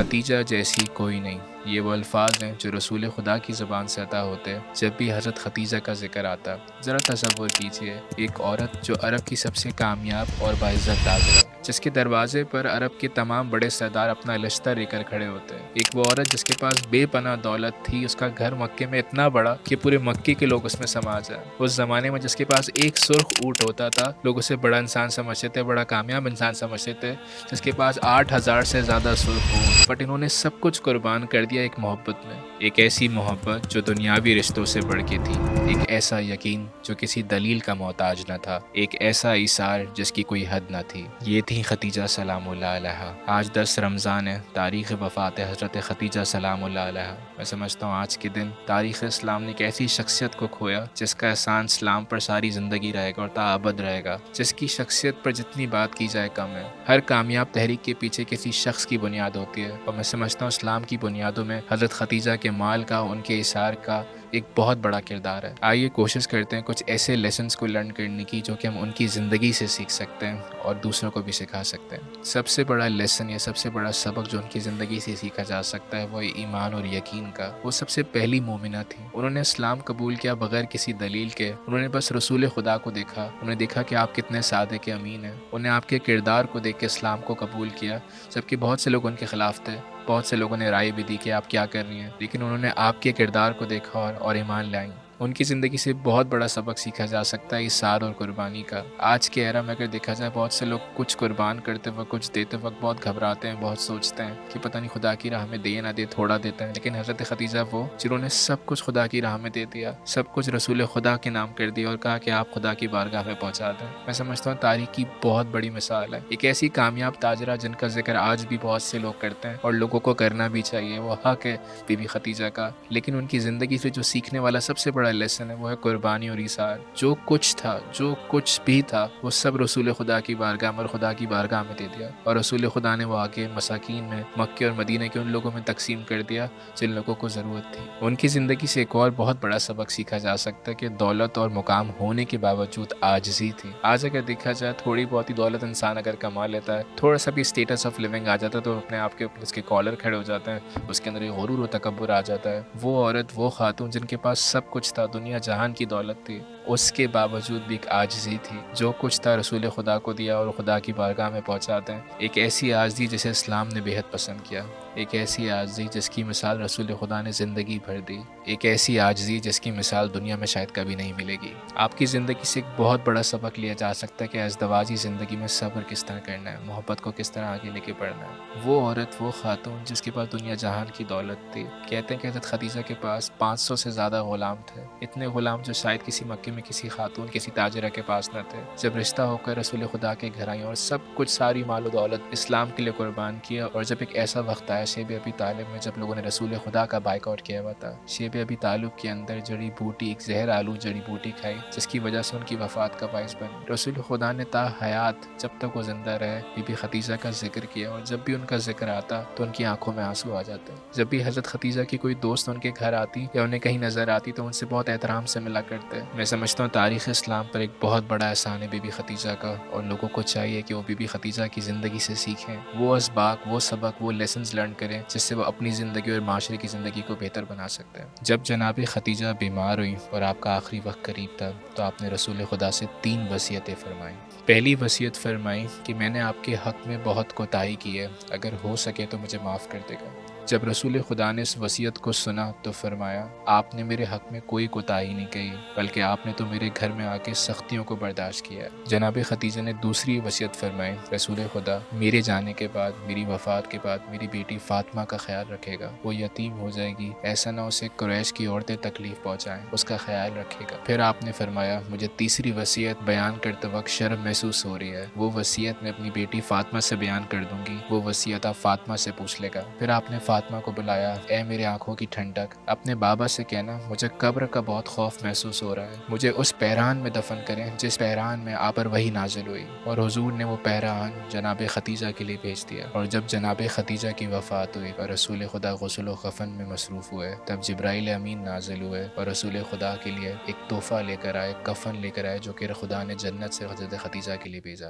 Khadija जैसी कोई नहीं, ये वो अल्फाज हैं जो रसूल खुदा की ज़ुबान से अता होते हैं जब भी हज़रत खतीजा का जिक्र आता। ज़रा तसव्वुर कीजिए, एक औरत जो अरब की सबसे कामयाब और बाइज़्ज़त ताजिर है, जिसके दरवाजे पर अरब के तमाम बड़े सरदार अपना लिश्ता लेकर खड़े होते हैं। एक वो औरत जिसके पास बेपनाह दौलत थी, उसका घर मक्के में इतना बड़ा कि पूरे मक्के के लोग उसमें समा जाए। उस ज़माने में जिसके पास एक सुर्ख ऊँट होता था, लोग उसे बड़ा इंसान समझते थे, बड़ा कामयाब इंसान समझते थे। जिसके पास 8,000 से ज़्यादा सुर्ख ऊँट, बट इन्होंने सब कुछ कुर्बान कर दिया एक मोहब्बत में। एक ऐसी मोहब्बत जो दुनियावी रिश्तों से बढ़ के थी, एक ऐसा यकीन जो किसी दलील का मोहताज न था, एक ऐसा ईसार जिसकी कोई हद न थी। ये थी खतीजा सलामुल्लाह अलैहा। आज 10 रमज़ान है, तारीख़ वफ़ात हज़रत खतीजा सलामुल्लाह अलैहा। मैं समझता हूँ आज के दिन तारीख़ इस्लाम ने एक ऐसी शख्सियत को खोया जिसका एहसान इस्लाम पर सारी ज़िंदगी रहेगा और ताअबद रहेगा, जिसकी शख्सियत पर जितनी बात की जाए कम है। हर कामयाब तहरीक के पीछे किसी शख्स की बुनियाद होती है, और मैं समझता हूँ इस्लाम की बुनियादों में हज़रत खतीजा के माल का, उनके इसार का एक बहुत बड़ा किरदार है। आइए कोशिश करते हैं कुछ ऐसे लेसन्स को लर्न करने की जो कि हम उनकी ज़िंदगी से सीख सकते हैं और दूसरों को भी सिखा सकते हैं। सबसे बड़ा लेसन या सबसे बड़ा सबक जो उनकी ज़िंदगी से सीखा जा सकता है वो है ईमान और यकीन का। वो सबसे पहली मोमिना थी, उन्होंने इस्लाम कबूल किया बगैर किसी दलील के। उन्होंने बस रसूल खुदा को देखा, उन्होंने देखा कि आप कितने सादे के अमीन हैं। उन्हें आपके किरदार को देख के इस्लाम को कबूल किया, जबकि बहुत से लोग उनके ख़िलाफ़ थे। बहुत से लोगों ने राय भी दी कि आप क्या कर रही हैं, लेकिन उन्होंने आपके किरदार को देखा और ईमान लाई। उनकी ज़िंदगी से बहुत बड़ा सबक सीखा जा सकता है इसार और कुर्बानी का। आज के एरा में अगर देखा जाए, बहुत से लोग कुछ कुर्बान करते वक्त, कुछ देते वक्त बहुत घबराते हैं, बहुत सोचते हैं कि पता नहीं खुदा की राह में दे ना दे, थोड़ा देते हैं। लेकिन हज़रत खतीजा वो जिन्होंने सब कुछ खुदा की राह में दे दिया, सब कुछ रसूल खुदा के नाम कर दिया और कहा कि आप खुदा की बारगाह में पहुँचा दें। मैं समझता हूँ तारीख की बहुत बड़ी मिसाल है, एक ऐसी कामयाब ताजरा जिनका जिक्र आज भी बहुत से लोग करते हैं और लोगों को करना भी चाहिए। वो हक है बीबी खतीजा का, लेकिन उनकी ज़िंदगी से जो सीखने वाला सबसे बड़ा लेसन है वो है कुर्बानी और ईसार। जो कुछ था, जो कुछ भी था, वो सब रसूल खुदा की बारगाह और खुदा की बारगाह में दे दिया, और रसूल खुदा ने वो आगे मसाकीन में, मक्के और मदीने के उन लोगों में तकसीम कर दिया जिन लोगों को ज़रूरत थी। उनकी ज़िंदगी से एक और बहुत बड़ा सबक सीखा जा सकता है कि दौलत और मुकाम होने के बावजूद आजिज़ी थी। आज अगर देखा जाए, थोड़ी बहुत ही दौलत इंसान अगर कमा लेता है, थोड़ा सा भी स्टेटस ऑफ लिविंग आ जाता है, तो अपने आप के ऊपर उसके कॉलर खड़े हो जाते हैं, उसके अंदर एक गुरूर और तकब्बुर आ जाता है। वो औरत, वो खातून जिनके पास सब कुछ था, दुनिया जहान की दौलत थी, उसके बावजूद भी एक आजिज़ी थी। जो कुछ था रसूल खुदा को दिया और खुदा की बारगाह में पहुँचा दें। एक ऐसी आजिज़ी जिसे इस्लाम ने बेहद पसंद किया, एक ऐसी आजिज़ी जिसकी मिसाल रसूल खुदा ने ज़िंदगी भर दी, एक ऐसी आजिज़ी जिसकी मिसाल दुनिया में शायद कभी नहीं मिलेगी। आपकी ज़िंदगी से एक बहुत बड़ा सबक लिया जा सकता है कि अज़दवाजी ज़िंदगी में सब्र किस तरह करना है, मोहब्बत को किस तरह आगे लेके बढ़ना है। वो औरत, वो खातून जिसके पास दुनिया जहान की दौलत थी। कहते हैं कि हज़रत खतीजा के पास 500 से ज़्यादा ग़ुलाम थे, इतने ग़ुलाम जो शायद किसी मक्के में किसी खातून, किसी ताजरा के पास न थे। जब रिश्ता होकर रसूल खुदा के घर आई और सब कुछ, सारी माल और दौलत इस्लाम के लिए कुर्बान किया, और जब एक ऐसा वक्त आया शेब अबी तालिब में, जब लोगों ने रसूल खुदा का बाइकआउट किया हुआ था, शेब अबी तालिब के अंदर जड़ी बूटी, एक जहर आलू जड़ी बूटी खाई जिसकी वजह से उनकी वफ़ात का बाइस बनी। रसूल खुदा ने ता हयात, जब तक वो जिंदा रहे, बीबी खतीजा का जिक्र किया, और जब भी उनका जिक्र आता तो उनकी आंखों में आंसू आ जाते। जब भी हज़रत खतीजा की कोई दोस्त उनके घर आती या उन्हें कहीं नज़र आती तो उनसे बहुत एहतराम से मिला करते। मैं समझता हूँ तारीख़ इस्लाम पर एक बहुत बड़ा एहसान है बीबी खतीजा का, और लोगों को चाहिए कि वो बीबी खतीजा की ज़िंदगी से सीखें, वो असबाक, वो सबक, वो लेसन्स लर्न करें जिससे वो अपनी ज़िंदगी और माशरे की ज़िंदगी को बेहतर बना सकते हैं। जब जनाब खतीजा बीमार हुई और आपका आखिरी वक्त करीब था, तो आपने रसूल खुदा से 3 वसीयतें फरमाई। पहली वसीयत फरमाई कि मैंने आपके हक़ में बहुत कोताही की है, अगर हो सके तो मुझे माफ़ कर देगा। जब रसूल खुदा ने इस वसीयत को सुना तो फरमाया, आपने मेरे हक़ में कोई कोताही नहीं कही, बल्कि आपने तो मेरे घर में आके सख्तियों को बर्दाश्त किया है। जनाब खतीजा ने दूसरी वसीयत फरमाई, रसूल खुदा मेरे जाने के बाद, मेरी वफ़ात के बाद मेरी बेटी फ़ातिमा का ख्याल रखेगा, वो यतीम हो जाएगी, ऐसा ना उसे कुरैश की औरतें तकलीफ़ पहुँचाएँ, उसका ख्याल रखेगा। फिर आपने फरमाया, मुझे तीसरी वसीयत बयान करते वक्त शर्म महसूस हो रही है, वो वसीयत मैं अपनी बेटी फ़ातिमा से बयान कर दूँगी, वो वसीयत आप फ़ातिमा से पूछ लेगा। फिर आपने फ़ातिमा को बुलाया, ए मेरे आंखों की ठंडक, अपने बाबा से कहना मुझे कब्र का बहुत खौफ महसूस हो रहा है, मुझे उस पैरान में दफन करें जिस पैरान में आप पर वही नाजिल हुई। और हुजूर ने वो पैरान जनाब खतीजा के लिए भेज दिया। और जब जनाब खतीजा की वफ़ात हुई और रसूल खुदा गुस्ल व कफ़न में मसरूफ़ हुए, तब जिब्राइल अमीन नाजिल हुए और रसूल खुदा के लिए एक तोहफ़ा लेकर आए, कफ़न लेकर आए, जो कि खुदा ने जन्नत से हज़रत खतीजा के लिए भेजा।